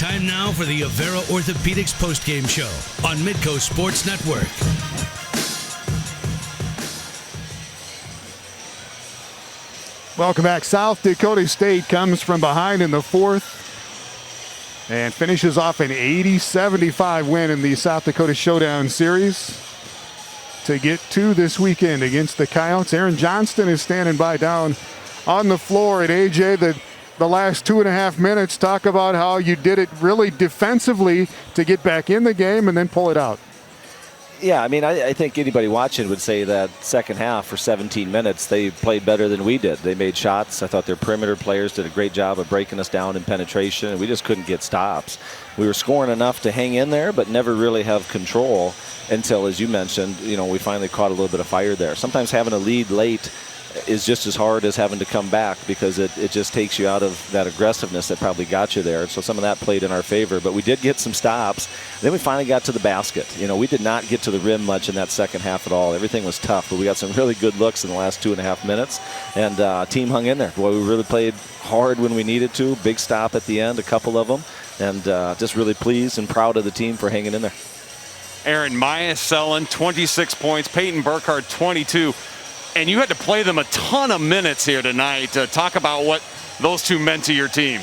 Time now for the Avera Orthopedics postgame show on Midco Sports Network. Welcome back. South Dakota State comes from behind in the fourth and finishes off an 80-75 win in the South Dakota Showdown Series to get to this weekend against the Coyotes. Aaron Johnston is standing by down on the floor. And AJ, the last 2.5 minutes, talk about how you did it really defensively to get back in the game and then pull it out. Yeah, I mean, I think anybody watching would say that second half for 17 minutes, they played better than we did. They made shots. I thought their perimeter players did a great job of breaking us down in penetration, and we just couldn't get stops. We were scoring enough to hang in there, but never really have control until, as you mentioned, we finally caught a little bit of fire there. Sometimes having a lead late is just as hard as having to come back because it just takes you out of that aggressiveness that probably got you there. So some of that played in our favor, but we did get some stops. Then we finally got to the basket. We did not get to the rim much in that second half at all. Everything was tough, but we got some really good looks in the last 2.5 minutes, and team hung in there. Boy, we really played hard when we needed to. Big stop at the end, a couple of them, and just really pleased and proud of the team for hanging in there. Aaron, Maya Sellen, 26 points, Peyton Burkhardt, 22. And you had to play them a ton of minutes here tonight. Talk about what those two meant to your team.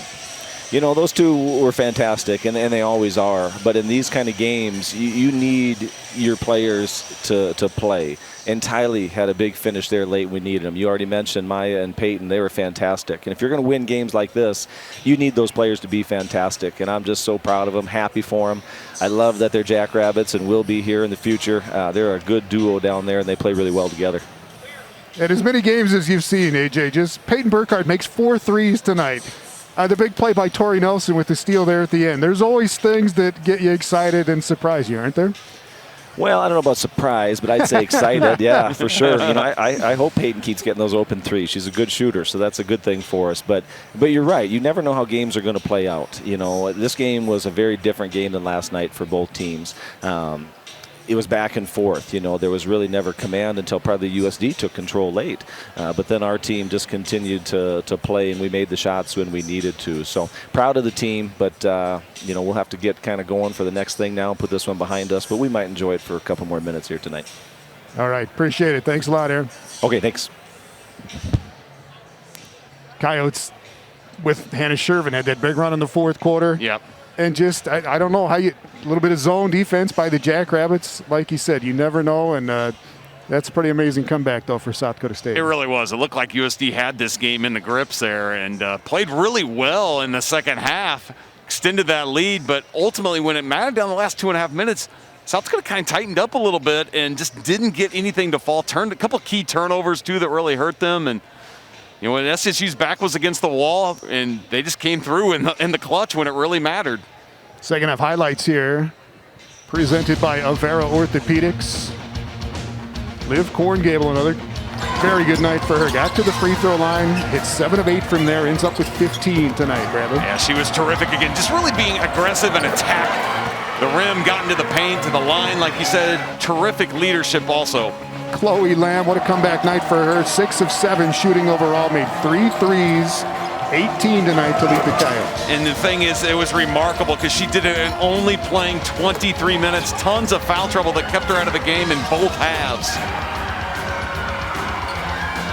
Those two were fantastic, and they always are. But in these kind of games, you need your players to play. And Tylee had a big finish there late when we needed them. You already mentioned Maya and Peyton. They were fantastic. And if you're going to win games like this, you need those players to be fantastic. And I'm just so proud of them, happy for them. I love that they're Jackrabbits and will be here in the future. They're a good duo down there, and they play really well together. And as many games as you've seen, AJ, just Peyton Burkhardt makes 4 threes tonight. The big play by Tori Nelson with the steal there at the end. There's always things that get you excited and surprise you, aren't there? Well, I don't know about surprise, but I'd say excited. Yeah, for sure. I hope Peyton keeps getting those open threes. She's a good shooter, so that's a good thing for us. But you're right. You never know how games are going to play out. This game was a very different game than last night for both teams. It was back and forth. There was really never command until probably the USD took control late. But then our team just continued to play, and we made the shots when we needed to. So proud of the team, but we'll have to get kind of going for the next thing now and put this one behind us. But we might enjoy it for a couple more minutes here tonight. All right. Appreciate it. Thanks a lot, Aaron. Okay, thanks. Coyotes with Hannah Shervin had that big run in the fourth quarter. Yep. And just, I don't know how a little bit of zone defense by the Jackrabbits. Like you said, you never know. And that's a pretty amazing comeback, though, for South Dakota State. It really was. It looked like USD had this game in the grips there and played really well in the second half, extended that lead. But ultimately, when it mattered down the last 2.5 minutes, South Dakota kind of tightened up a little bit and just didn't get anything to fall. Turned a couple of key turnovers, too, that really hurt them. And when SDSU's back was against the wall, and they just came through in the clutch when it really mattered. Second half highlights here, presented by Avera Orthopedics. Liv Korngable, another very good night for her. Got to the free throw line, hit 7 of 8 from there, ends up with 15 tonight, Bradley. Yeah, she was terrific again, just really being aggressive and attack the rim, got into the paint, to the line, like you said. Terrific leadership also. Chloe Lamb, what a comeback night for her. 6 of 7 shooting overall, made 3 threes, 18 tonight to lead the Coyotes. And the thing is, it was remarkable because she did it in only playing 23 minutes. Tons of foul trouble that kept her out of the game in both halves.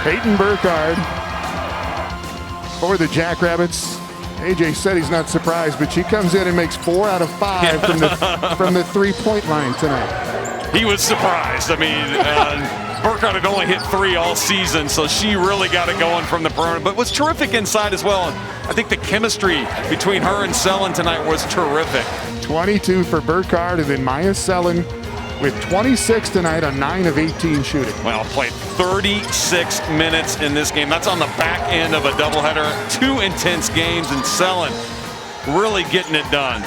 Peyton Burkhardt for the Jackrabbits. AJ said he's not surprised, but she comes in and makes 4 out of 5 from the 3-point line tonight. He was surprised. I mean, Burkhardt had only hit 3 all season, so she really got it going from the perimeter, but was terrific inside as well. I think the chemistry between her and Sellen tonight was terrific. 22 for Burkhardt, and then Maya Sellen with 26 tonight on 9 of 18 shooting. Well, played 36 minutes in this game. That's on the back end of a doubleheader. 2 intense games, and Sellen really getting it done.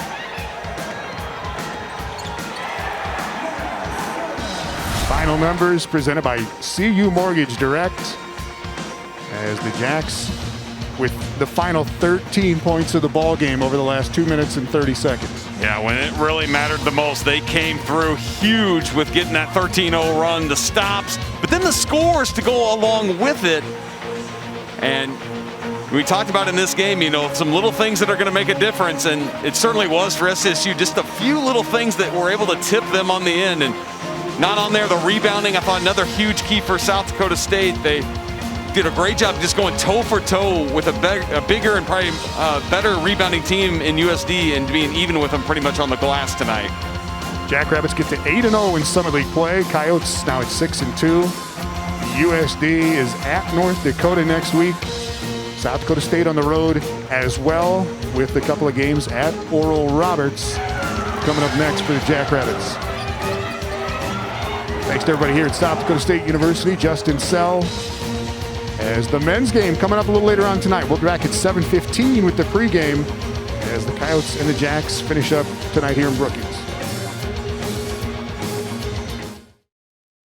Final numbers presented by CU Mortgage Direct as the Jacks with the final 13 points of the ball game over the last 2 minutes and 30 seconds. Yeah, when it really mattered the most, they came through huge with getting that 13-0 run, the stops, but then the scores to go along with it. And We talked about in this game, some little things that are going to make a difference, and it certainly was for SDSU. Just a few little things that were able to tip them on the end, and not on there. The rebounding, I thought another huge key for South Dakota State. They did a great job just going toe for toe with a bigger and probably better rebounding team in USD and being even with them pretty much on the glass tonight. Jackrabbits get to 8-0 in Summer League play. Coyotes now at 6-2. USD is at North Dakota next week. South Dakota State on the road as well, with a couple of games at Oral Roberts coming up next for the Jackrabbits. Thanks to everybody here at South Dakota State University. Justin Sell. As the men's game coming up a little later on tonight. We'll be back at 7:15 with the pregame as the Coyotes and the Jacks finish up tonight here in Brookings.